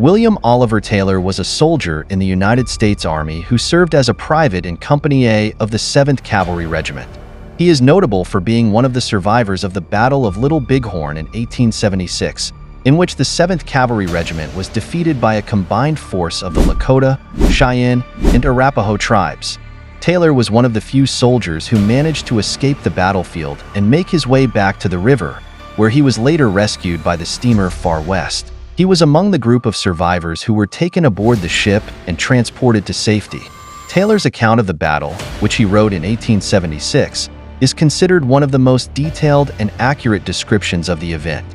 William Oliver Taylor was a soldier in the United States Army who served as a private in Company A of the 7th Cavalry Regiment. He is notable for being one of the survivors of the Battle of Little Bighorn in 1876, in which the 7th Cavalry Regiment was defeated by a combined force of the Lakota, Cheyenne, and Arapaho tribes. Taylor was one of the few soldiers who managed to escape the battlefield and make his way back to the river, where he was later rescued by the steamer Far West. He was among the group of survivors who were taken aboard the ship and transported to safety. Taylor's account of the battle, which he wrote in 1876, is considered one of the most detailed and accurate descriptions of the event.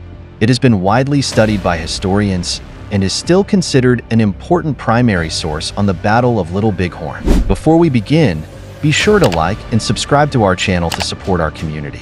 It has been widely studied by historians and is still considered an important primary source on the Battle of Little Bighorn. Before we begin, be sure to like and subscribe to our channel to support our community.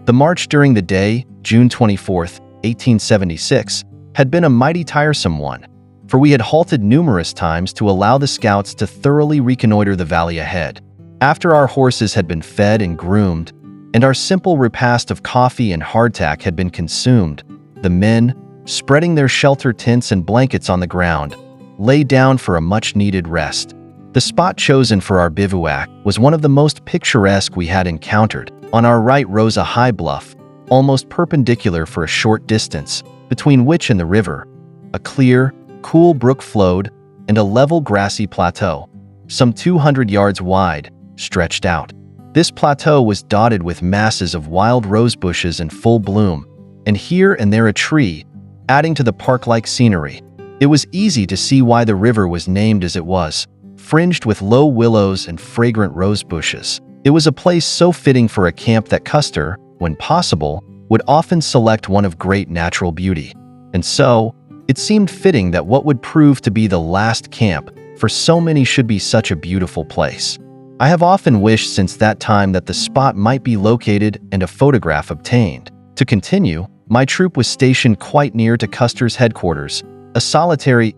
The march during the day, June 24th, 1876, had been a mighty tiresome one, for we had halted numerous times to allow the scouts to thoroughly reconnoiter the valley ahead. After our horses had been fed and groomed, and our simple repast of coffee and hardtack had been consumed, the men, spreading their shelter tents and blankets on the ground, lay down for a much-needed rest. The spot chosen for our bivouac was one of the most picturesque we had encountered. On our right rose a high bluff, almost perpendicular for a short distance, between which and the river, a clear, cool brook flowed, and a level grassy plateau, some 200 yards wide, stretched out. This plateau was dotted with masses of wild rose bushes in full bloom, and here and there a tree, adding to the park-like scenery. It was easy to see why the river was named as it was, fringed with low willows and fragrant rose bushes. It was a place so fitting for a camp that Custer, when possible, would often select one of great natural beauty. And so, it seemed fitting that what would prove to be the last camp for so many should be such a beautiful place. I have often wished since that time that the spot might be located and a photograph obtained. To continue, my troop was stationed quite near to Custer's headquarters, a solitary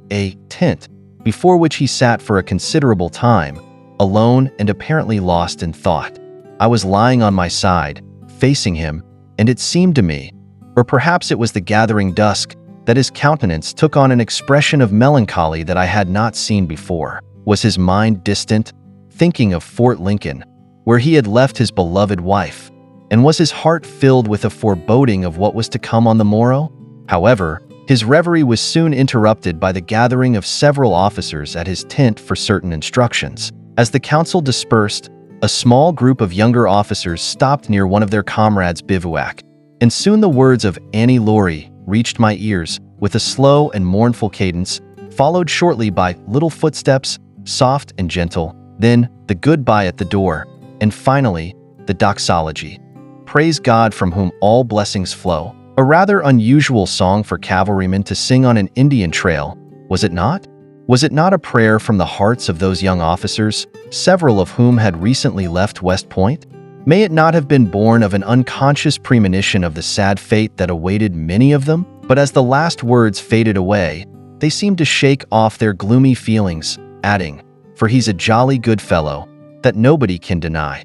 tent, before which he sat for a considerable time, alone and apparently lost in thought. I was lying on my side, facing him, and it seemed to me, or perhaps it was the gathering dusk, that his countenance took on an expression of melancholy that I had not seen before. Was his mind distant, thinking of Fort Lincoln, where he had left his beloved wife? And was his heart filled with a foreboding of what was to come on the morrow? However, his reverie was soon interrupted by the gathering of several officers at his tent for certain instructions. As the council dispersed, a small group of younger officers stopped near one of their comrades' bivouac, and soon the words of Annie Laurie reached my ears with a slow and mournful cadence, followed shortly by little footsteps, soft and gentle, then the goodbye at the door, and finally, the doxology. Praise God from whom all blessings flow. A rather unusual song for cavalrymen to sing on an Indian trail, was it not? Was it not a prayer from the hearts of those young officers, several of whom had recently left West Point? May it not have been born of an unconscious premonition of the sad fate that awaited many of them? But as the last words faded away, they seemed to shake off their gloomy feelings, adding, "For he's a jolly good fellow, that nobody can deny."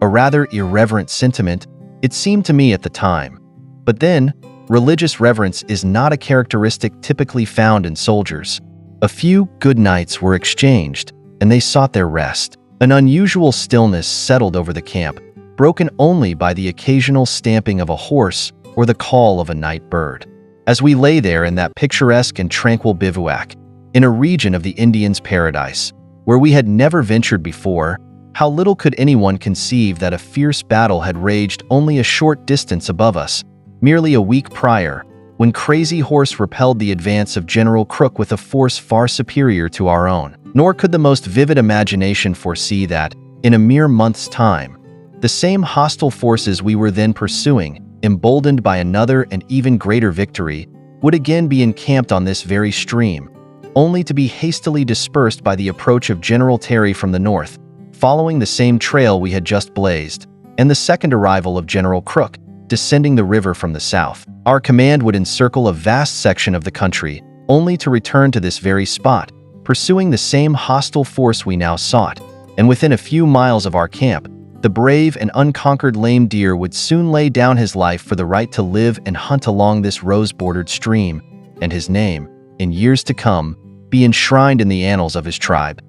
A rather irreverent sentiment, it seemed to me at the time. But then, religious reverence is not a characteristic typically found in soldiers. A few good nights were exchanged, and they sought their rest. An unusual stillness settled over the camp, broken only by the occasional stamping of a horse or the call of a night bird. As we lay there in that picturesque and tranquil bivouac, in a region of the Indians' paradise, where we had never ventured before, how little could anyone conceive that a fierce battle had raged only a short distance above us, merely a week prior, when Crazy Horse repelled the advance of General Crook with a force far superior to our own. Nor could the most vivid imagination foresee that, in a mere month's time, the same hostile forces we were then pursuing, emboldened by another and even greater victory, would again be encamped on this very stream, only to be hastily dispersed by the approach of General Terry from the north, following the same trail we had just blazed, and the second arrival of General Crook, descending the river from the south. Our command would encircle a vast section of the country, only to return to this very spot, pursuing the same hostile force we now sought, and within a few miles of our camp, the brave and unconquered lame deer would soon lay down his life for the right to live and hunt along this rose-bordered stream, and his name, in years to come, be enshrined in the annals of his tribe.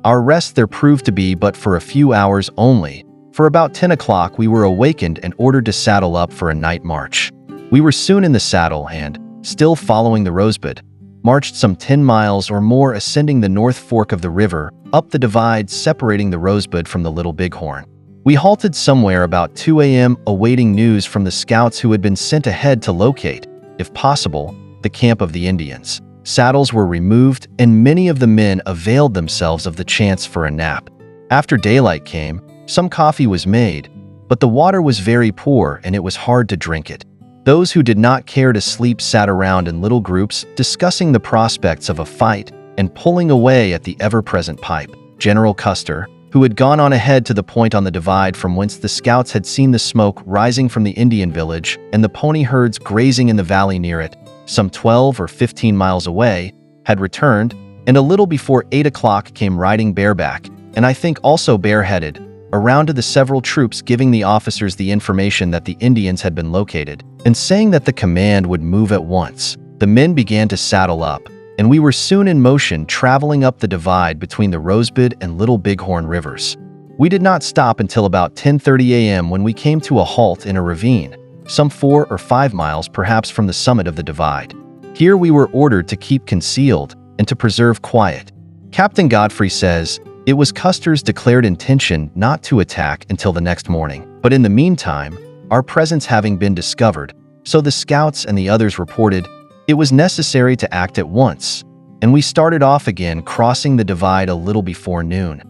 Our rest there proved to be but for a few hours only. For about 10 o'clock we were awakened and ordered to saddle up for a night march. We were soon in the saddle and, still following the Rosebud, marched some 10 miles or more, ascending the North Fork of the river, up the divide separating the Rosebud from the Little Bighorn. We halted somewhere about 2 a.m. awaiting news from the scouts who had been sent ahead to locate, if possible, the camp of the Indians. Saddles were removed and many of the men availed themselves of the chance for a nap. After daylight came, some coffee was made, but the water was very poor and it was hard to drink it. Those who did not care to sleep sat around in little groups discussing the prospects of a fight and pulling away at the ever-present pipe. General Custer, who had gone on ahead to the point on the divide from whence the scouts had seen the smoke rising from the Indian village and the pony herds grazing in the valley near it, some 12 or 15 miles away, had returned, and a little before 8 o'clock came riding bareback, and I think also bareheaded, around to the several troops, giving the officers the information that the Indians had been located, and saying that the command would move at once. The men began to saddle up, and we were soon in motion, traveling up the divide between the Rosebud and Little Bighorn rivers. We did not stop until about 10:30 a.m. when we came to a halt in a ravine, some 4 or 5 miles perhaps from the summit of the divide. Here we were ordered to keep concealed and to preserve quiet. Captain Godfrey says, it was Custer's declared intention not to attack until the next morning, but in the meantime, our presence having been discovered, so the scouts and the others reported, it was necessary to act at once, and we started off again, crossing the divide a little before noon.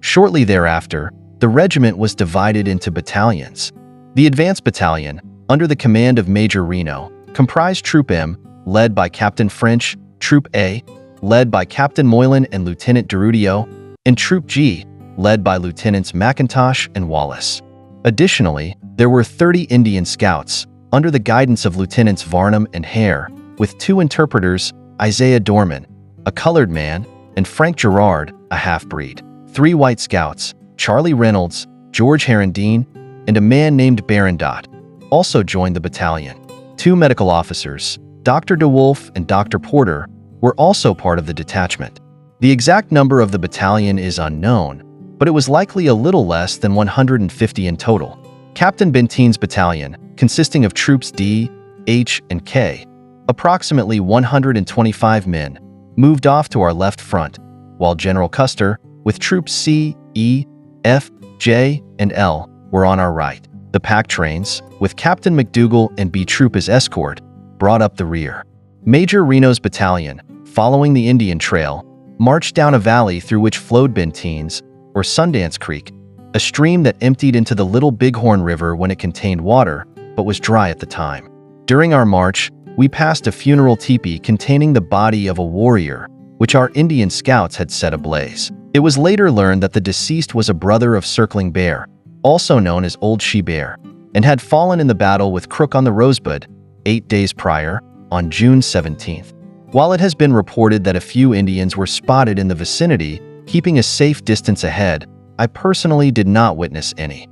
Shortly thereafter, the regiment was divided into battalions. The advance battalion, under the command of Major Reno, comprised Troop M, led by Captain French, Troop A, led by Captain Moylan and Lieutenant Derudio, and Troop G, led by Lieutenants McIntosh and Wallace. Additionally, there were 30 Indian scouts, under the guidance of Lieutenants Varnum and Hare, with 2 interpreters, Isaiah Dorman, a colored man, and Frank Gerard, a half-breed. 3 white scouts, Charlie Reynolds, George Herendine, and a man named Barondot, also joined the battalion. 2 medical officers, Dr. DeWolf and Dr. Porter, were also part of the detachment. The exact number of the battalion is unknown, but it was likely a little less than 150 in total. Captain Bentine's battalion, consisting of troops D, H, and K, approximately 125 men, moved off to our left front, while General Custer, with troops C, E, F, J, and L, were on our right. The pack trains, with Captain McDougal and B Troop as escort, brought up the rear. Major Reno's battalion, following the Indian Trail, marched down a valley through which flowed Bentine's, or Sundance Creek, a stream that emptied into the Little Bighorn River when it contained water, but was dry at the time. During our march, we passed a funeral teepee containing the body of a warrior, which our Indian scouts had set ablaze. It was later learned that the deceased was a brother of Circling Bear, also known as Old She-Bear, and had fallen in the battle with Crook on the Rosebud 8 days prior, on June 17th. While it has been reported that a few Indians were spotted in the vicinity, keeping a safe distance ahead, I personally did not witness any.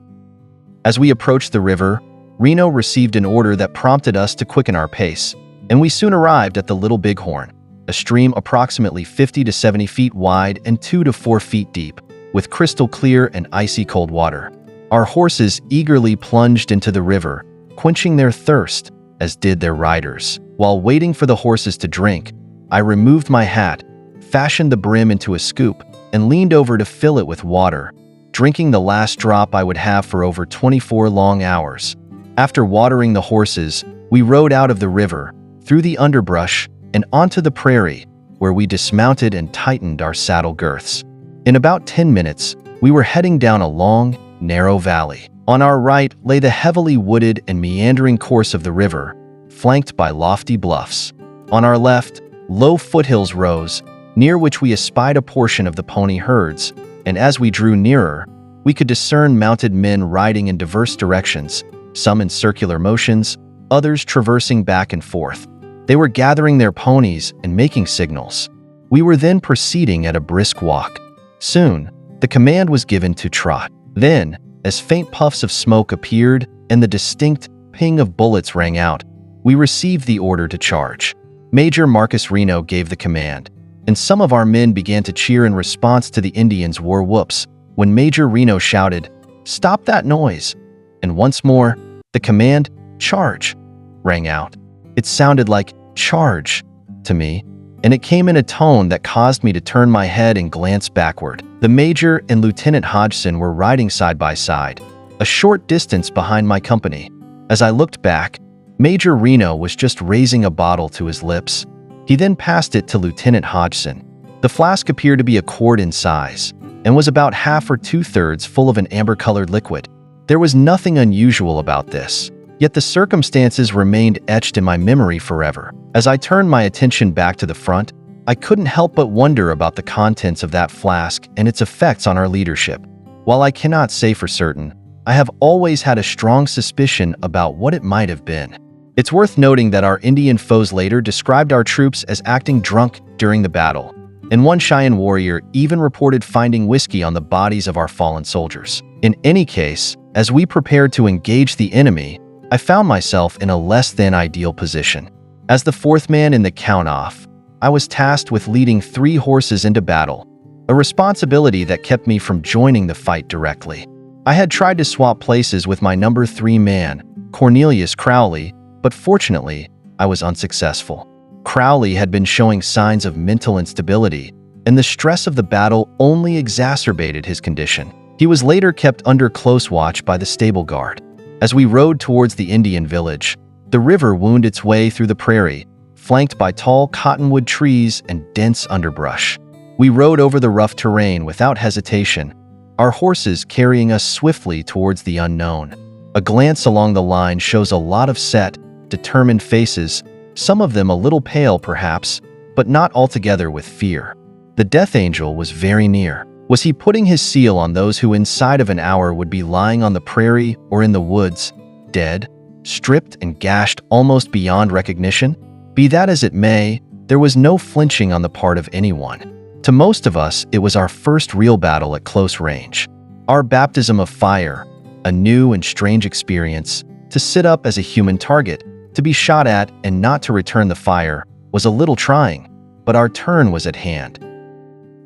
As we approached the river, Reno received an order that prompted us to quicken our pace, and we soon arrived at the Little Bighorn, a stream approximately 50 to 70 feet wide and 2 to 4 feet deep, with crystal clear and icy cold water. Our horses eagerly plunged into the river, quenching their thirst, as did their riders. While waiting for the horses to drink, I removed my hat, fashioned the brim into a scoop, and leaned over to fill it with water, drinking the last drop I would have for over 24 long hours. After watering the horses, we rode out of the river, through the underbrush, and onto the prairie, where we dismounted and tightened our saddle girths. In about 10 minutes, we were heading down a long, narrow valley. On our right lay the heavily wooded and meandering course of the river, flanked by lofty bluffs. On our left, low foothills rose, near which we espied a portion of the pony herds, and as we drew nearer, we could discern mounted men riding in diverse directions, some in circular motions, others traversing back and forth. They were gathering their ponies and making signals. We were then proceeding at a brisk walk. Soon, the command was given to trot. Then, as faint puffs of smoke appeared and the distinct ping of bullets rang out, we received the order to charge. Major Marcus Reno gave the command, and some of our men began to cheer in response to the Indians' war whoops when Major Reno shouted, "Stop that noise!" And once more, the command, "Charge!" rang out. It sounded like "charge" to me, and it came in a tone that caused me to turn my head and glance backward. The Major and Lieutenant Hodgson were riding side by side, a short distance behind my company. As I looked back, Major Reno was just raising a bottle to his lips. He then passed it to Lieutenant Hodgson. The flask appeared to be a quart in size, and was about half or two-thirds full of an amber-colored liquid. There was nothing unusual about this, yet the circumstances remained etched in my memory forever. As I turned my attention back to the front, I couldn't help but wonder about the contents of that flask and its effects on our leadership. While I cannot say for certain, I have always had a strong suspicion about what it might have been. It's worth noting that our Indian foes later described our troops as acting drunk during the battle, and one Cheyenne warrior even reported finding whiskey on the bodies of our fallen soldiers. In any case, as we prepared to engage the enemy, I found myself in a less than ideal position. As the fourth man in the count-off, I was tasked with leading 3 horses into battle, a responsibility that kept me from joining the fight directly. I had tried to swap places with my number 3 man, Cornelius Crowley, but fortunately, I was unsuccessful. Crowley had been showing signs of mental instability, and the stress of the battle only exacerbated his condition. He was later kept under close watch by the stable guard. As we rode towards the Indian village, the river wound its way through the prairie, flanked by tall cottonwood trees and dense underbrush. We rode over the rough terrain without hesitation, our horses carrying us swiftly towards the unknown. A glance along the line shows a lot of set, determined faces, some of them a little pale perhaps, but not altogether with fear. The death angel was very near. Was he putting his seal on those who inside of an hour would be lying on the prairie or in the woods, dead, stripped and gashed almost beyond recognition? Be that as it may, there was no flinching on the part of anyone. To most of us, it was our first real battle at close range. Our baptism of fire, a new and strange experience, to sit up as a human target, to be shot at and not to return the fire, was a little trying, but our turn was at hand.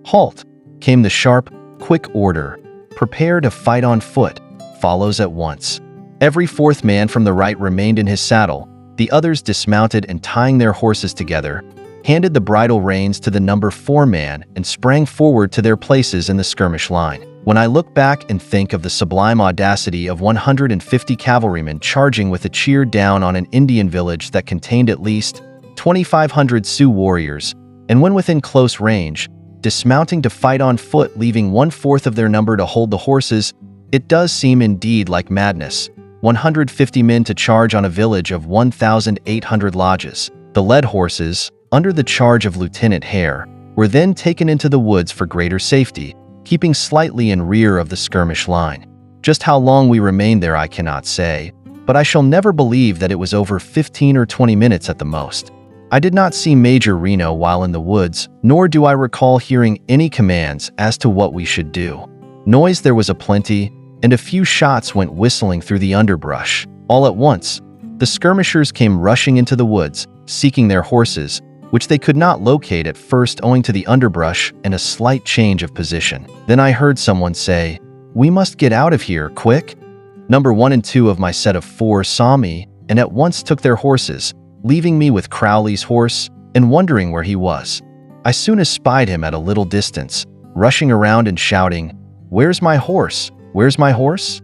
"Halt!" came the sharp, quick order. "Prepare to fight on foot," follows at once. Every fourth man from the right remained in his saddle. The others dismounted and, tying their horses together, handed the bridle reins to the number 4 man and sprang forward to their places in the skirmish line. When I look back and think of the sublime audacity of 150 cavalrymen charging with a cheer down on an Indian village that contained at least 2,500 Sioux warriors, and when within close range, dismounting to fight on foot, leaving 1/4 of their number to hold the horses, it does seem indeed like madness. 150 men to charge on a village of 1,800 lodges. The led horses, under the charge of Lieutenant Hare, were then taken into the woods for greater safety, keeping slightly in rear of the skirmish line. Just how long we remained there I cannot say, but I shall never believe that it was over 15 or 20 minutes at the most. I did not see Major Reno while in the woods, nor do I recall hearing any commands as to what we should do. Noise there was aplenty, and a few shots went whistling through the underbrush. All at once, the skirmishers came rushing into the woods, seeking their horses, which they could not locate at first owing to the underbrush and a slight change of position. Then I heard someone say, "We must get out of here, quick." Number 1 and 2 of my set of 4 saw me and at once took their horses, leaving me with Crowley's horse and wondering where he was. I soon espied him at a little distance, rushing around and shouting, "Where's my horse? Where's my horse?"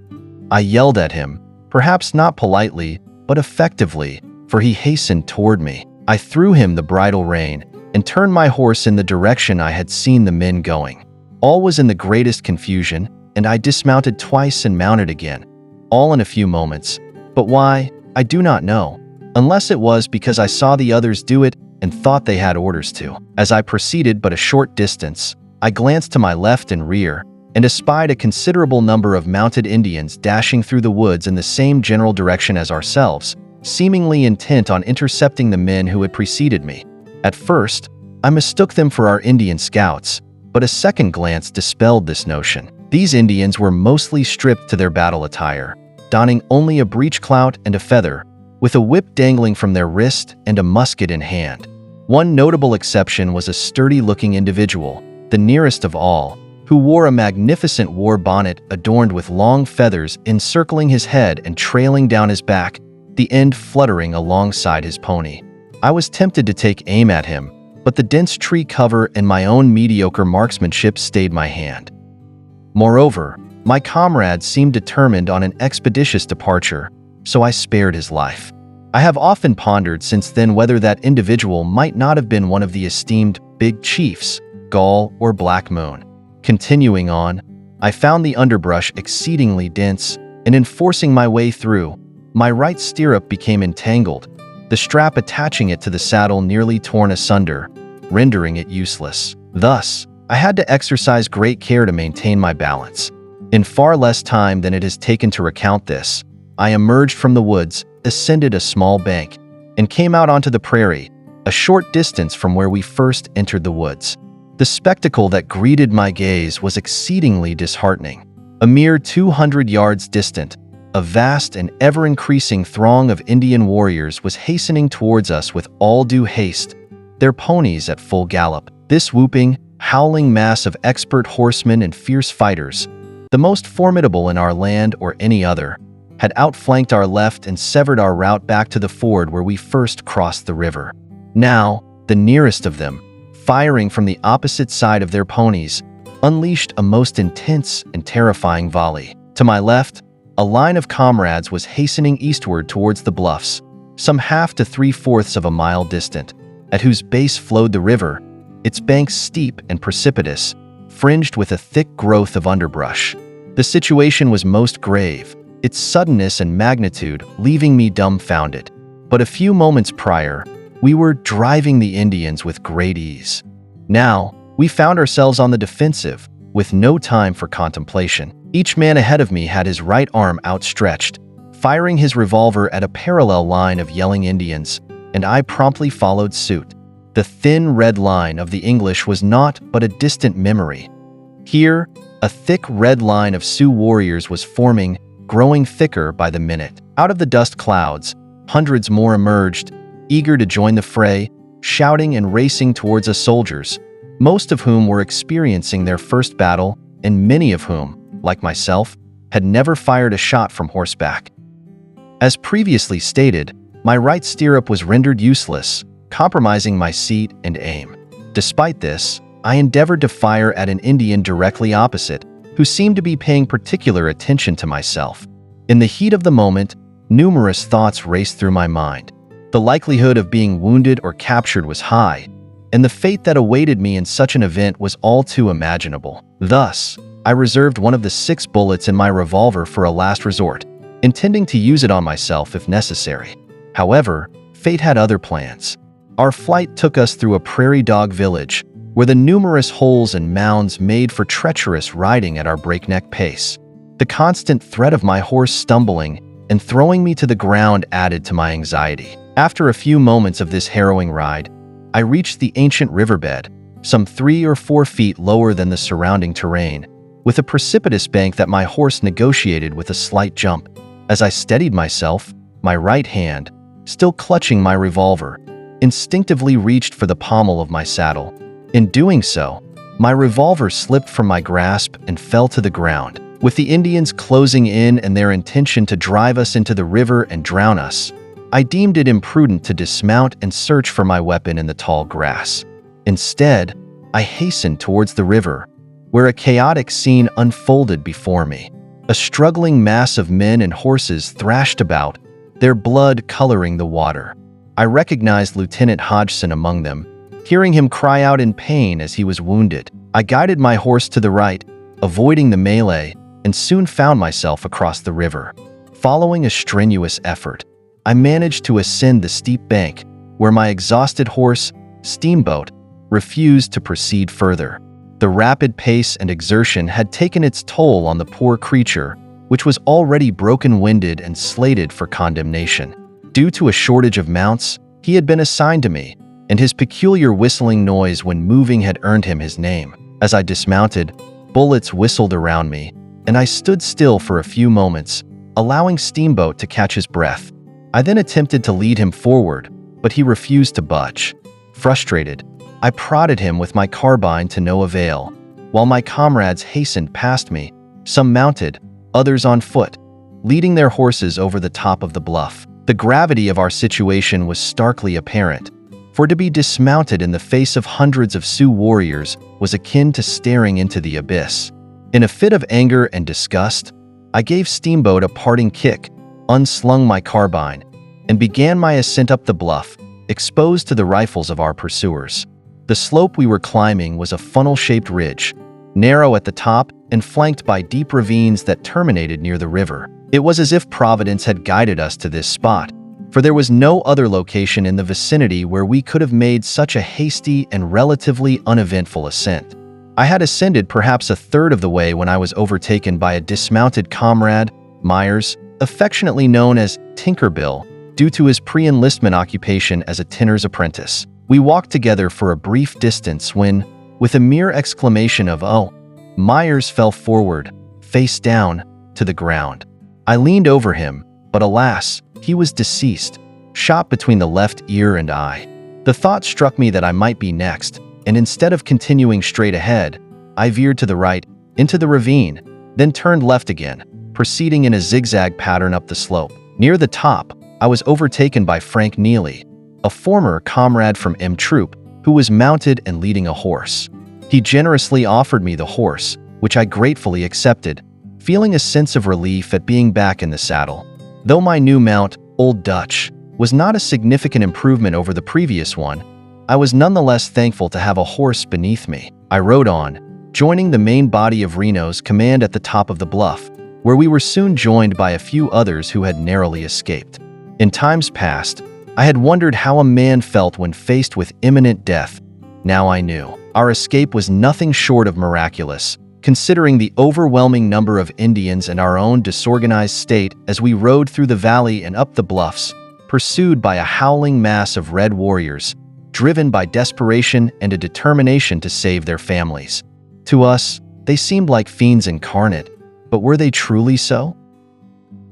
I yelled at him, perhaps not politely, but effectively, for he hastened toward me. I threw him the bridle rein and turned my horse in the direction I had seen the men going. All was in the greatest confusion, and I dismounted twice and mounted again, all in a few moments. But why, I do not know, unless it was because I saw the others do it and thought they had orders to. As I proceeded but a short distance, I glanced to my left and rear and espied a considerable number of mounted Indians dashing through the woods in the same general direction as ourselves, seemingly intent on intercepting the men who had preceded me. At first, I mistook them for our Indian scouts, but a second glance dispelled this notion. These Indians were mostly stripped to their battle attire, donning only a breechclout and a feather, with a whip dangling from their wrist and a musket in hand. One notable exception was a sturdy-looking individual, the nearest of all, who wore a magnificent war bonnet adorned with long feathers encircling his head and trailing down his back, the end fluttering alongside his pony. I was tempted to take aim at him, but the dense tree cover and my own mediocre marksmanship stayed my hand. Moreover, my comrade seemed determined on an expeditious departure, so I spared his life. I have often pondered since then whether that individual might not have been one of the esteemed big chiefs, Gull or Black Moon. Continuing on, I found the underbrush exceedingly dense, and in forcing my way through, my right stirrup became entangled, the strap attaching it to the saddle nearly torn asunder, rendering it useless. Thus, I had to exercise great care to maintain my balance. In far less time than it has taken to recount this, I emerged from the woods, ascended a small bank, and came out onto the prairie, a short distance from where we first entered the woods. The spectacle that greeted my gaze was exceedingly disheartening. A mere 200 yards distant, a vast and ever-increasing throng of Indian warriors was hastening towards us with all due haste, their ponies at full gallop. This whooping, howling mass of expert horsemen and fierce fighters, the most formidable in our land or any other, had outflanked our left and severed our route back to the ford where we first crossed the river. Now, the nearest of them, firing from the opposite side of their ponies, unleashed a most intense and terrifying volley. To my left, a line of comrades was hastening eastward towards the bluffs, some half to three-fourths of a mile distant, at whose base flowed the river, its banks steep and precipitous, fringed with a thick growth of underbrush. The situation was most grave, its suddenness and magnitude leaving me dumbfounded. But a few moments prior, we were driving the Indians with great ease. Now, we found ourselves on the defensive, with no time for contemplation. Each man ahead of me had his right arm outstretched, firing his revolver at a parallel line of yelling Indians, and I promptly followed suit. The thin red line of the English was naught but a distant memory. Here, a thick red line of Sioux warriors was forming, growing thicker by the minute. Out of the dust clouds, hundreds more emerged, eager to join the fray, shouting and racing towards us soldiers, most of whom were experiencing their first battle, and many of whom, like myself, had never fired a shot from horseback. As previously stated, my right stirrup was rendered useless, compromising my seat and aim. Despite this, I endeavored to fire at an Indian directly opposite, who seemed to be paying particular attention to myself. In the heat of the moment, numerous thoughts raced through my mind. The likelihood of being wounded or captured was high, and the fate that awaited me in such an event was all too imaginable. Thus, I reserved one of the 6 bullets in my revolver for a last resort, intending to use it on myself if necessary. However, fate had other plans. Our flight took us through a prairie dog village, where the numerous holes and mounds made for treacherous riding at our breakneck pace. The constant threat of my horse stumbling and throwing me to the ground added to my anxiety. After a few moments of this harrowing ride, I reached the ancient riverbed, some 3 or 4 feet lower than the surrounding terrain, with a precipitous bank that my horse negotiated with a slight jump. As I steadied myself, my right hand, still clutching my revolver, instinctively reached for the pommel of my saddle. In doing so, my revolver slipped from my grasp and fell to the ground. With the Indians closing in and their intention to drive us into the river and drown us, I deemed it imprudent to dismount and search for my weapon in the tall grass. Instead, I hastened towards the river, where a chaotic scene unfolded before me. A struggling mass of men and horses thrashed about, their blood coloring the water. I recognized Lieutenant Hodgson among them, hearing him cry out in pain as he was wounded. I guided my horse to the right, avoiding the melee, and soon found myself across the river. Following a strenuous effort, I managed to ascend the steep bank, where my exhausted horse, Steamboat, refused to proceed further. The rapid pace and exertion had taken its toll on the poor creature, which was already broken-winded and slated for condemnation. Due to a shortage of mounts, he had been assigned to me, and his peculiar whistling noise when moving had earned him his name. As I dismounted, bullets whistled around me, and I stood still for a few moments, allowing Steamboat to catch his breath. I then attempted to lead him forward, but he refused to budge. Frustrated, I prodded him with my carbine to no avail, while my comrades hastened past me, some mounted, others on foot, leading their horses over the top of the bluff. The gravity of our situation was starkly apparent, for to be dismounted in the face of hundreds of Sioux warriors was akin to staring into the abyss. In a fit of anger and disgust, I gave Steamboat a parting kick, unslung my carbine, and began my ascent up the bluff, exposed to the rifles of our pursuers. The slope we were climbing was a funnel-shaped ridge, narrow at the top and flanked by deep ravines that terminated near the river. It was as if Providence had guided us to this spot, for there was no other location in the vicinity where we could have made such a hasty and relatively uneventful ascent. I had ascended perhaps a third of the way when I was overtaken by a dismounted comrade, Myers, affectionately known as Tinkerbill, due to his pre-enlistment occupation as a tinner's apprentice. We walked together for a brief distance when, with a mere exclamation of "Oh!" Myers fell forward, face down, to the ground. I leaned over him, but alas, he was deceased, shot between the left ear and eye. The thought struck me that I might be next, and instead of continuing straight ahead, I veered to the right, into the ravine, then turned left again, proceeding in a zigzag pattern up the slope. Near the top, I was overtaken by Frank Neely, a former comrade from M Troop, who was mounted and leading a horse. He generously offered me the horse, which I gratefully accepted, feeling a sense of relief at being back in the saddle. Though my new mount, Old Dutch, was not a significant improvement over the previous one, I was nonetheless thankful to have a horse beneath me. I rode on, joining the main body of Reno's command at the top of the bluff, where we were soon joined by a few others who had narrowly escaped. In times past, I had wondered how a man felt when faced with imminent death. Now I knew. Our escape was nothing short of miraculous, considering the overwhelming number of Indians and our own disorganized state as we rode through the valley and up the bluffs, pursued by a howling mass of red warriors, driven by desperation and a determination to save their families. To us, they seemed like fiends incarnate, but were they truly so?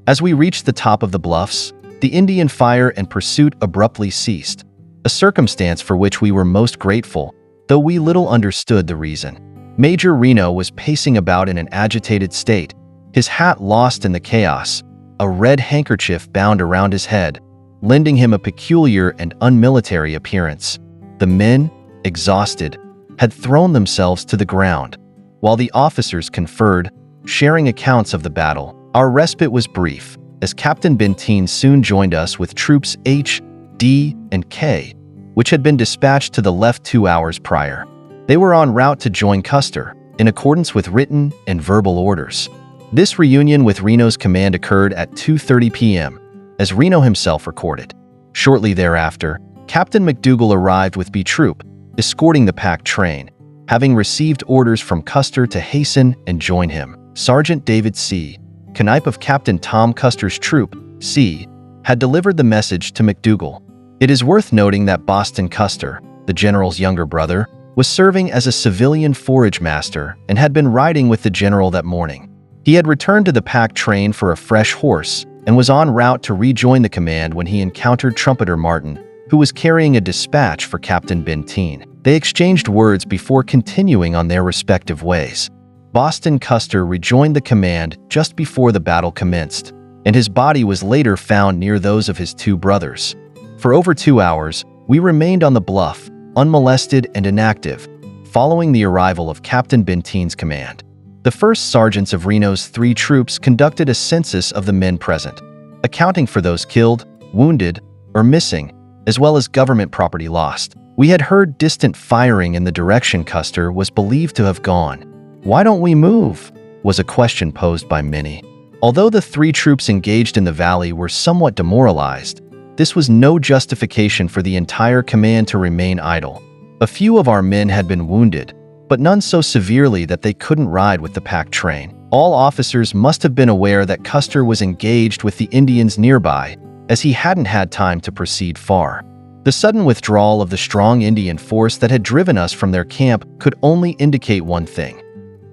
As we reached the top of the bluffs, the Indian fire and pursuit abruptly ceased, a circumstance for which we were most grateful, though we little understood the reason. Major Reno was pacing about in an agitated state, his hat lost in the chaos, a red handkerchief bound around his head, lending him a peculiar and unmilitary appearance. The men, exhausted, had thrown themselves to the ground, while the officers conferred, sharing accounts of the battle. Our respite was brief, as Captain Benteen soon joined us with troops H, D, and K, which had been dispatched to the left 2 hours prior. They were en route to join Custer, in accordance with written and verbal orders. This reunion with Reno's command occurred at 2:30 p.m., as Reno himself recorded. Shortly thereafter, Captain McDougal arrived with B Troop, escorting the packed train, having received orders from Custer to hasten and join him. Sergeant David C. Knipe of Captain Tom Custer's troop, C, had delivered the message to McDougal. It is worth noting that Boston Custer, the general's younger brother, was serving as a civilian forage master and had been riding with the general that morning. He had returned to the pack train for a fresh horse and was en route to rejoin the command when he encountered Trumpeter Martin, who was carrying a dispatch for Captain Benteen. They exchanged words before continuing on their respective ways. Boston Custer rejoined the command just before the battle commenced, and his body was later found near those of his two brothers. For over 2 hours, we remained on the bluff, unmolested and inactive, following the arrival of Captain Benteen's command. The first sergeants of Reno's 3 troops conducted a census of the men present, accounting for those killed, wounded, or missing, as well as government property lost. We had heard distant firing in the direction Custer was believed to have gone. "Why don't we move?" was a question posed by many. Although the 3 troops engaged in the valley were somewhat demoralized, this was no justification for the entire command to remain idle. A few of our men had been wounded, but none so severely that they couldn't ride with the pack train. All officers must have been aware that Custer was engaged with the Indians nearby, as he hadn't had time to proceed far. The sudden withdrawal of the strong Indian force that had driven us from their camp could only indicate one thing: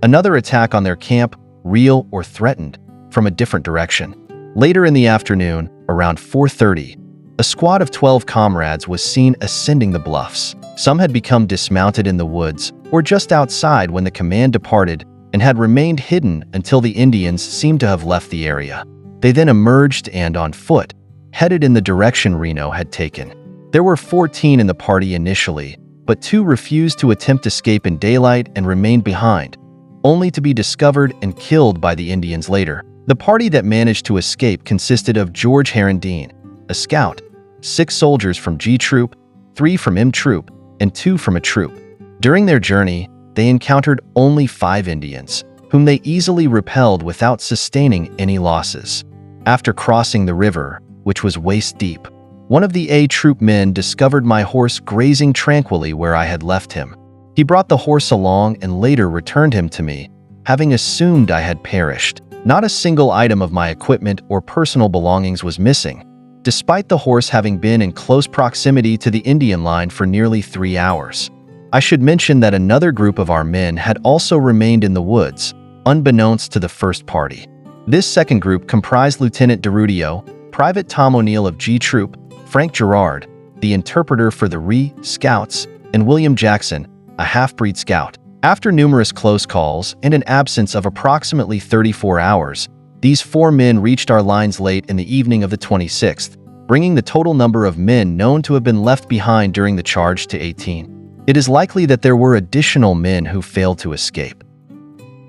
another attack on their camp, real or threatened, from a different direction. Later in the afternoon, around 4:30, A squad of 12 comrades was seen ascending the bluffs. Some had become dismounted in the woods or just outside when the command departed and had remained hidden until the Indians seemed to have left the area. They then emerged and, on foot, headed in the direction Reno had taken. There were 14 in the party initially, but 2 refused to attempt escape in daylight and remained behind, only to be discovered and killed by the Indians later. The party that managed to escape consisted of George Herondine, a scout, 6 soldiers from G Troop, 3 from M Troop, and 2 from A Troop. During their journey, they encountered only 5 Indians, whom they easily repelled without sustaining any losses. After crossing the river, which was waist-deep, one of the A Troop men discovered my horse grazing tranquilly where I had left him. He brought the horse along and later returned him to me, having assumed I had perished. Not a single item of my equipment or personal belongings was missing, despite the horse having been in close proximity to the Indian line for nearly 3 hours. I should mention that another group of our men had also remained in the woods, unbeknownst to the first party. This second group comprised Lieutenant DeRudio, Private Tom O'Neill of G Troop, Frank Gerard, the interpreter for the Scouts, and William Jackson, a half-breed scout. After numerous close calls and an absence of approximately 34 hours, these 4 men reached our lines late in the evening of the 26th, bringing the total number of men known to have been left behind during the charge to 18. It is likely that there were additional men who failed to escape.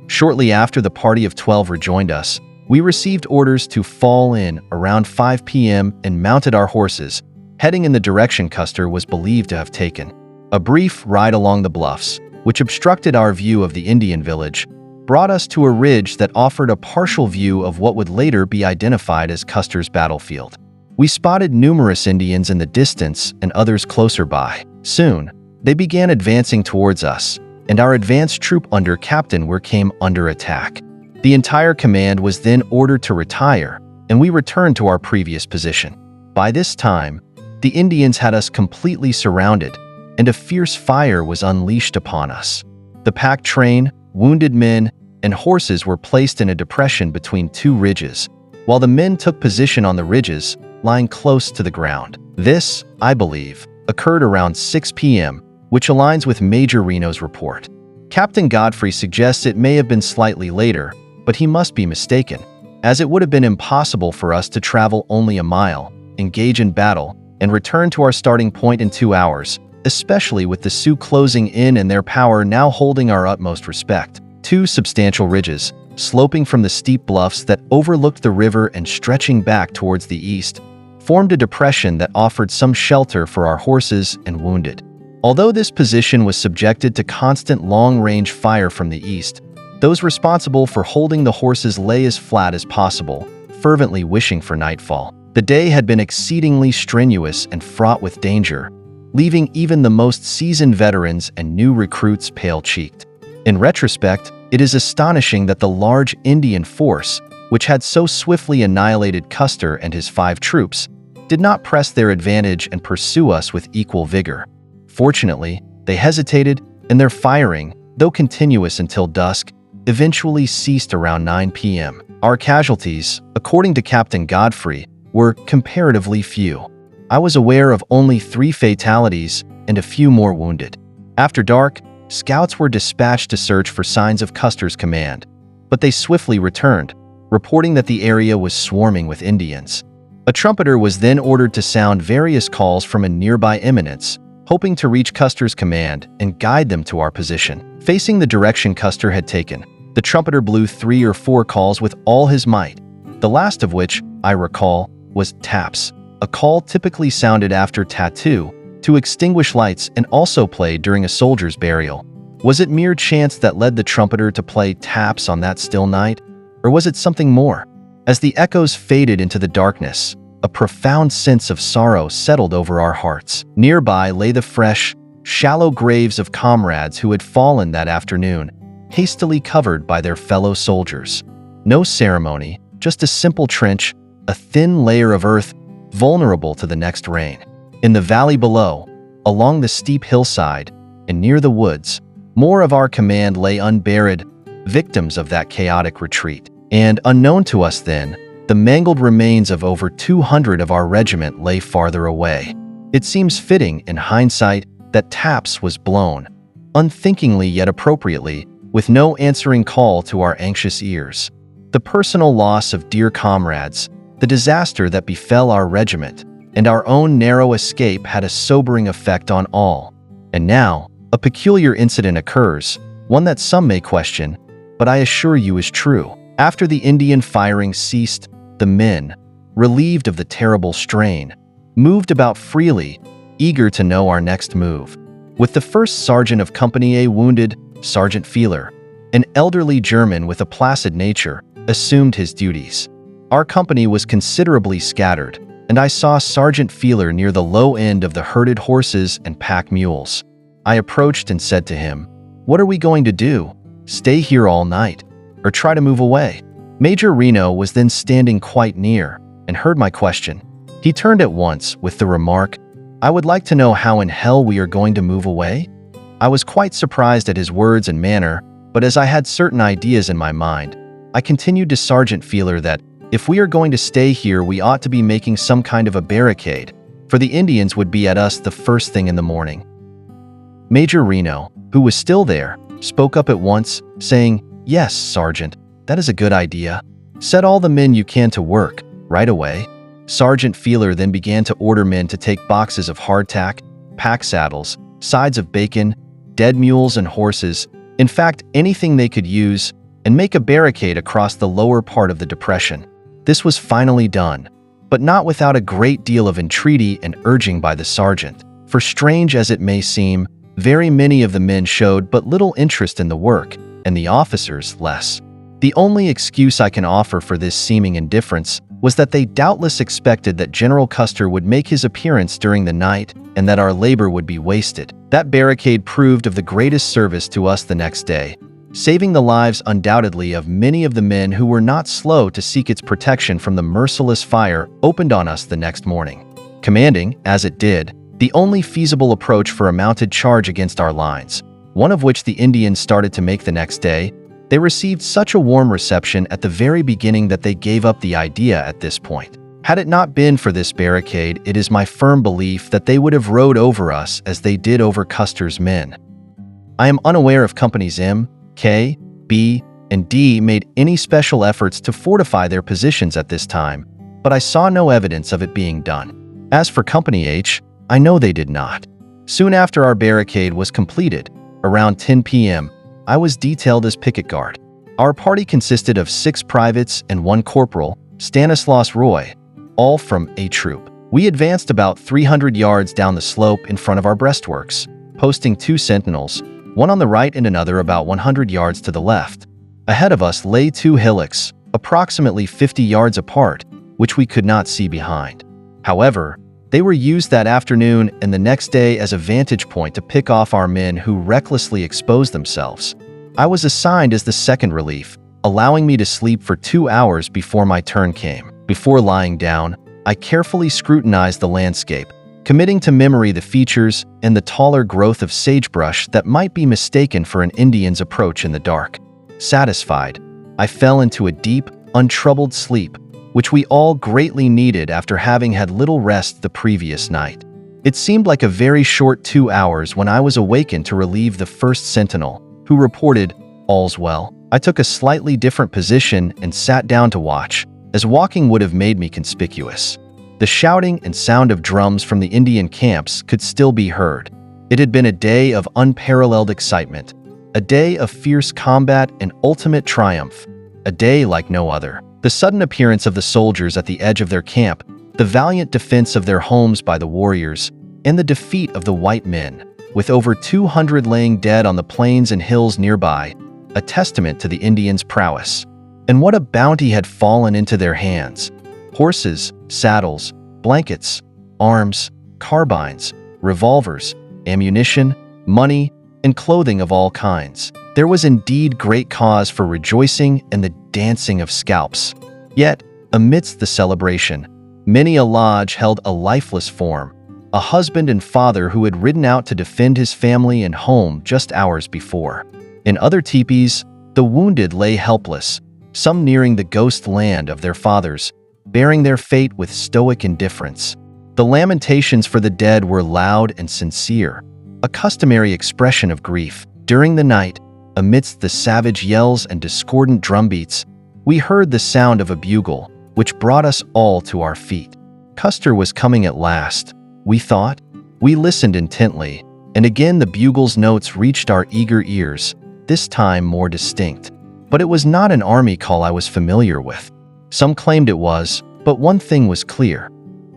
Shortly after the party of 12 rejoined us, we received orders to fall in around 5 p.m. and mounted our horses, heading in the direction Custer was believed to have taken. A brief ride along the bluffs, which obstructed our view of the Indian village, brought us to a ridge that offered a partial view of what would later be identified as Custer's battlefield. We spotted numerous Indians in the distance and others closer by. Soon, they began advancing towards us, and our advanced troop under Captain Weir came under attack. The entire command was then ordered to retire, and we returned to our previous position. By this time, the Indians had us completely surrounded, and a fierce fire was unleashed upon us. The pack train, wounded men, and horses were placed in a depression between 2 ridges, while the men took position on the ridges, lying close to the ground. This, I believe, occurred around 6 p.m., which aligns with Major Reno's report. Captain Godfrey suggests it may have been slightly later, but he must be mistaken, as it would have been impossible for us to travel only a mile, engage in battle, and return to our starting point in 2 hours, especially with the Sioux closing in and their power now holding our utmost respect. 2 substantial ridges, sloping from the steep bluffs that overlooked the river and stretching back towards the east, formed a depression that offered some shelter for our horses and wounded. Although this position was subjected to constant long-range fire from the east, those responsible for holding the horses lay as flat as possible, fervently wishing for nightfall. The day had been exceedingly strenuous and fraught with danger, leaving even the most seasoned veterans and new recruits pale-cheeked. In retrospect, it is astonishing that the large Indian force, which had so swiftly annihilated Custer and his 5 troops, did not press their advantage and pursue us with equal vigor. Fortunately, they hesitated, and their firing, though continuous until dusk, eventually ceased around 9 p.m. Our casualties, according to Captain Godfrey, were comparatively few. I was aware of only 3 fatalities and a few more wounded. After dark, scouts were dispatched to search for signs of Custer's command, but they swiftly returned, reporting that the area was swarming with Indians. A trumpeter was then ordered to sound various calls from a nearby eminence, hoping to reach Custer's command and guide them to our position. Facing the direction Custer had taken, the trumpeter blew 3 or 4 calls with all his might, the last of which, I recall, was taps, a call typically sounded after tattoo, to extinguish lights and also played during a soldier's burial. Was it mere chance that led the trumpeter to play taps on that still night, or was it something more? As the echoes faded into the darkness, a profound sense of sorrow settled over our hearts. Nearby lay the fresh, shallow graves of comrades who had fallen that afternoon, hastily covered by their fellow soldiers. No ceremony, just a simple trench, a thin layer of earth, vulnerable to the next rain. In the valley below, along the steep hillside, and near the woods, more of our command lay unburied, victims of that chaotic retreat. And unknown to us then, The mangled remains of over 200 of our regiment lay farther away. It seems fitting, in hindsight, that taps was blown, unthinkingly yet appropriately, with no answering call to our anxious ears. The personal loss of dear comrades, the disaster that befell our regiment, and our own narrow escape had a sobering effect on all. And now, a peculiar incident occurs, one that some may question, but I assure you is true. After the Indian firing ceased, the men, relieved of the terrible strain, moved about freely, eager to know our next move. With the first sergeant of Company A wounded, Sergeant Feeler, an elderly German with a placid nature, assumed his duties. Our company was considerably scattered, and I saw Sergeant Feeler near the low end of the herded horses and pack mules. I approached and said to him, "What are we going to do? Stay here all night, or try to move away?" Major Reno was then standing quite near and heard my question. He turned at once with the remark, "I would like to know how in hell we are going to move away?" I was quite surprised at his words and manner, but as I had certain ideas in my mind, I continued to Sergeant Feeler that if we are going to stay here, we ought to be making some kind of a barricade, for the Indians would be at us the first thing in the morning. Major Reno, who was still there, spoke up at once, saying, "Yes, Sergeant, that is a good idea. Set all the men you can to work, right away." Sergeant Feeler then began to order men to take boxes of hardtack, pack saddles, sides of bacon, dead mules and horses, in fact anything they could use, and make a barricade across the lower part of the depression. This was finally done, but not without a great deal of entreaty and urging by the sergeant, for strange as it may seem, very many of the men showed but little interest in the work, and the officers less. The only excuse I can offer for this seeming indifference was that they doubtless expected that General Custer would make his appearance during the night and that our labor would be wasted. That barricade proved of the greatest service to us the next day, saving the lives undoubtedly of many of the men who were not slow to seek its protection from the merciless fire opened on us the next morning. Commanding, as it did, the only feasible approach for a mounted charge against our lines, one of which the Indians started to make the next day, they received such a warm reception at the very beginning that they gave up the idea at this point. Had it not been for this barricade, it is my firm belief that they would have rode over us as they did over Custer's men. I am unaware if Companies M, K, B, and D made any special efforts to fortify their positions at this time, but I saw no evidence of it being done. As for Company H, I know they did not. Soon after our barricade was completed, around 10 p.m., I was detailed as picket guard. Our party consisted of 6 privates and 1 corporal, Stanislaus Roy, all from A Troop. We advanced about 300 yards down the slope in front of our breastworks, posting 2 sentinels, one on the right and another about 100 yards to the left. Ahead of us lay 2 hillocks, approximately 50 yards apart, which we could not see behind. However, they were used that afternoon and the next day as a vantage point to pick off our men who recklessly exposed themselves. I was assigned as the second relief, allowing me to sleep for 2 hours before my turn came. Before lying down, I carefully scrutinized the landscape, committing to memory the features and the taller growth of sagebrush that might be mistaken for an Indian's approach in the dark. Satisfied, I fell into a deep, untroubled sleep, which we all greatly needed after having had little rest the previous night. It seemed like a very short 2 hours when I was awakened to relieve the first sentinel, who reported, "All's well." I took a slightly different position and sat down to watch, as walking would have made me conspicuous. The shouting and sound of drums from the Indian camps could still be heard. It had been a day of unparalleled excitement, a day of fierce combat and ultimate triumph, a day like no other. The sudden appearance of the soldiers at the edge of their camp, the valiant defense of their homes by the warriors, and the defeat of the white men, with over 200 laying dead on the plains and hills nearby, a testament to the Indians' prowess. And what a bounty had fallen into their hands: horses, saddles, blankets, arms, carbines, revolvers, ammunition, money, and clothing of all kinds. There was indeed great cause for rejoicing and the dancing of scalps. Yet, amidst the celebration, many a lodge held a lifeless form, a husband and father who had ridden out to defend his family and home just hours before. In other teepees, the wounded lay helpless, some nearing the ghost land of their fathers, bearing their fate with stoic indifference. The lamentations for the dead were loud and sincere, a customary expression of grief. During the night, amidst the savage yells and discordant drumbeats, we heard the sound of a bugle, which brought us all to our feet. Custer was coming at last, we thought. We listened intently, and again the bugle's notes reached our eager ears, this time more distinct. But it was not an army call I was familiar with. Some claimed it was, but one thing was clear.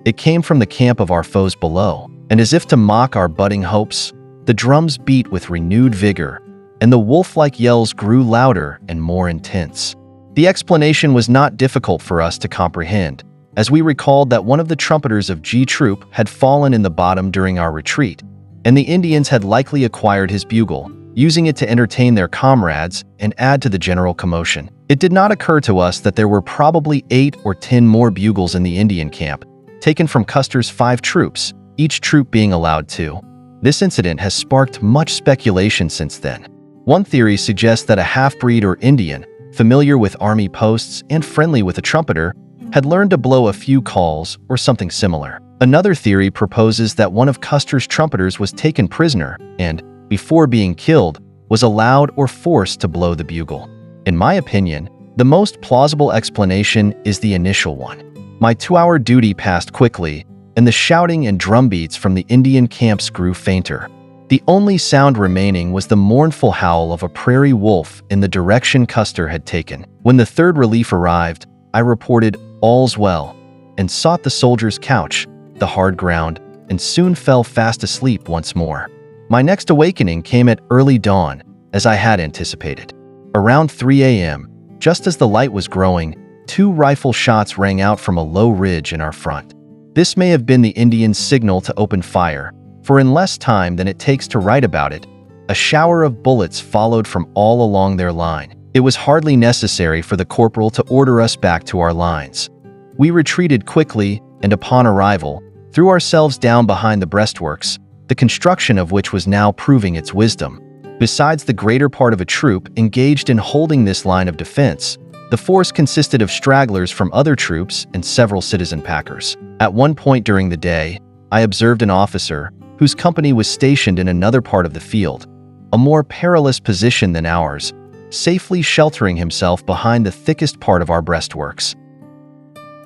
It came from the camp of our foes below, and as if to mock our budding hopes, the drums beat with renewed vigor, and the wolf-like yells grew louder and more intense. The explanation was not difficult for us to comprehend, as we recalled that one of the trumpeters of G Troop had fallen in the bottom during our retreat, and the Indians had likely acquired his bugle, using it to entertain their comrades and add to the general commotion. It did not occur to us that there were probably 8 or 10 more bugles in the Indian camp, taken from Custer's 5 troops, each troop being allowed 2. This incident has sparked much speculation since then. One theory suggests that a half-breed or Indian, familiar with army posts and friendly with a trumpeter, had learned to blow a few calls or something similar. Another theory proposes that one of Custer's trumpeters was taken prisoner and, before being killed, was allowed or forced to blow the bugle. In my opinion, the most plausible explanation is the initial one. My 2-hour duty passed quickly, and the shouting and drumbeats from the Indian camps grew fainter. The only sound remaining was the mournful howl of a prairie wolf in the direction Custer had taken. When the third relief arrived, I reported all's well, and sought the soldier's couch, the hard ground, and soon fell fast asleep once more. My next awakening came at early dawn, as I had anticipated. Around 3 a.m., just as the light was growing, 2 rifle shots rang out from a low ridge in our front. This may have been the Indians' signal to open fire, for in less time than it takes to write about it, a shower of bullets followed from all along their line. It was hardly necessary for the corporal to order us back to our lines. We retreated quickly, and upon arrival, threw ourselves down behind the breastworks, the construction of which was now proving its wisdom. Besides the greater part of a troop engaged in holding this line of defense, the force consisted of stragglers from other troops and several citizen packers. At one point during the day, I observed an officer whose company was stationed in another part of the field, a more perilous position than ours, safely sheltering himself behind the thickest part of our breastworks.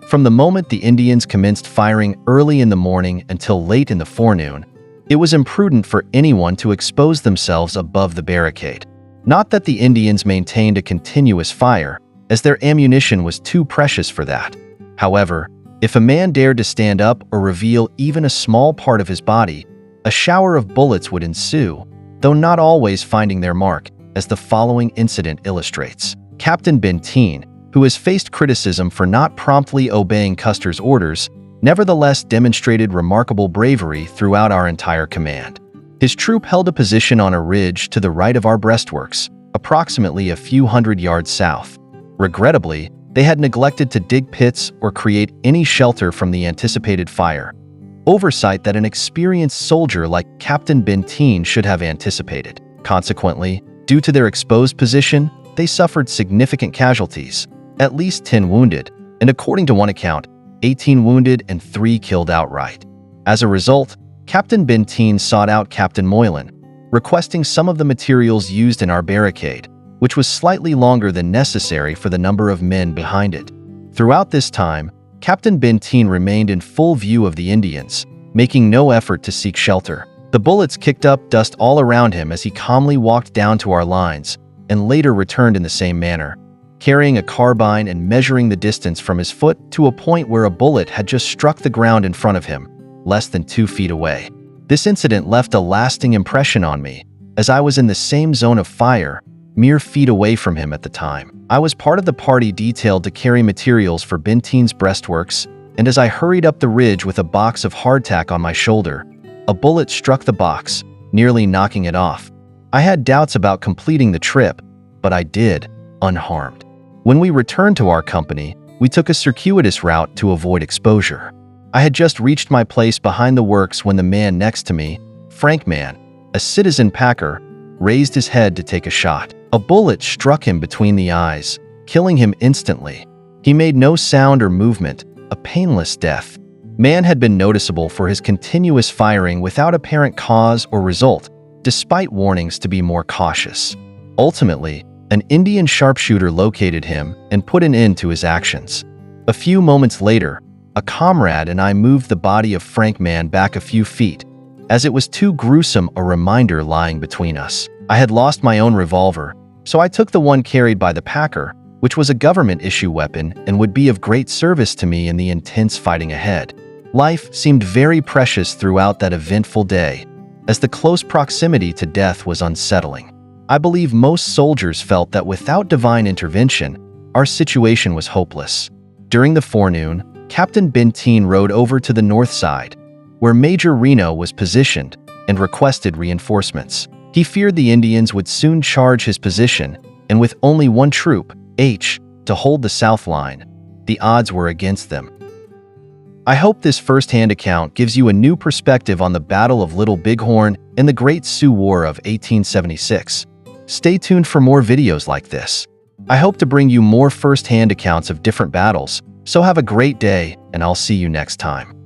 From the moment the Indians commenced firing early in the morning until late in the forenoon, it was imprudent for anyone to expose themselves above the barricade. Not that the Indians maintained a continuous fire, as their ammunition was too precious for that. However, if a man dared to stand up or reveal even a small part of his body, a shower of bullets would ensue, though not always finding their mark, as the following incident illustrates. Captain Benteen, who has faced criticism for not promptly obeying Custer's orders, nevertheless demonstrated remarkable bravery throughout our entire command. His troop held a position on a ridge to the right of our breastworks, approximately a few hundred yards south. Regrettably, they had neglected to dig pits or create any shelter from the anticipated fire, oversight that an experienced soldier like Captain Benteen should have anticipated. Consequently, due to their exposed position, they suffered significant casualties, at least 10 wounded, and according to one account, 18 wounded and 3 killed outright. As a result, Captain Benteen sought out Captain Moylan, requesting some of the materials used in our barricade, which was slightly longer than necessary for the number of men behind it. Throughout this time, Captain Benteen remained in full view of the Indians, making no effort to seek shelter. The bullets kicked up dust all around him as he calmly walked down to our lines, and later returned in the same manner, carrying a carbine and measuring the distance from his foot to a point where a bullet had just struck the ground in front of him, less than 2 feet away. This incident left a lasting impression on me, as I was in the same zone of fire, mere feet away from him at the time. I was part of the party detailed to carry materials for Benteen's breastworks, and as I hurried up the ridge with a box of hardtack on my shoulder, a bullet struck the box, nearly knocking it off. I had doubts about completing the trip, but I did, unharmed. When we returned to our company, we took a circuitous route to avoid exposure. I had just reached my place behind the works when the man next to me, Frank Man, a citizen packer, raised his head to take a shot. A bullet struck him between the eyes, killing him instantly. He made no sound or movement, a painless death. Man had been noticeable for his continuous firing without apparent cause or result, despite warnings to be more cautious. Ultimately, an Indian sharpshooter located him and put an end to his actions. A few moments later, a comrade and I moved the body of Frank Mann back a few feet, as it was too gruesome a reminder lying between us. I had lost my own revolver, so I took the one carried by the packer, which was a government-issue weapon and would be of great service to me in the intense fighting ahead. Life seemed very precious throughout that eventful day, as the close proximity to death was unsettling. I believe most soldiers felt that without divine intervention, our situation was hopeless. During the forenoon, Captain Benteen rode over to the north side, where Major Reno was positioned, and requested reinforcements. He feared the Indians would soon charge his position, and with only one troop, H, to hold the south line, the odds were against them. I hope this first-hand account gives you a new perspective on the Battle of Little Bighorn and the Great Sioux War of 1876. Stay tuned for more videos like this. I hope to bring you more first-hand accounts of different battles, so have a great day, and I'll see you next time.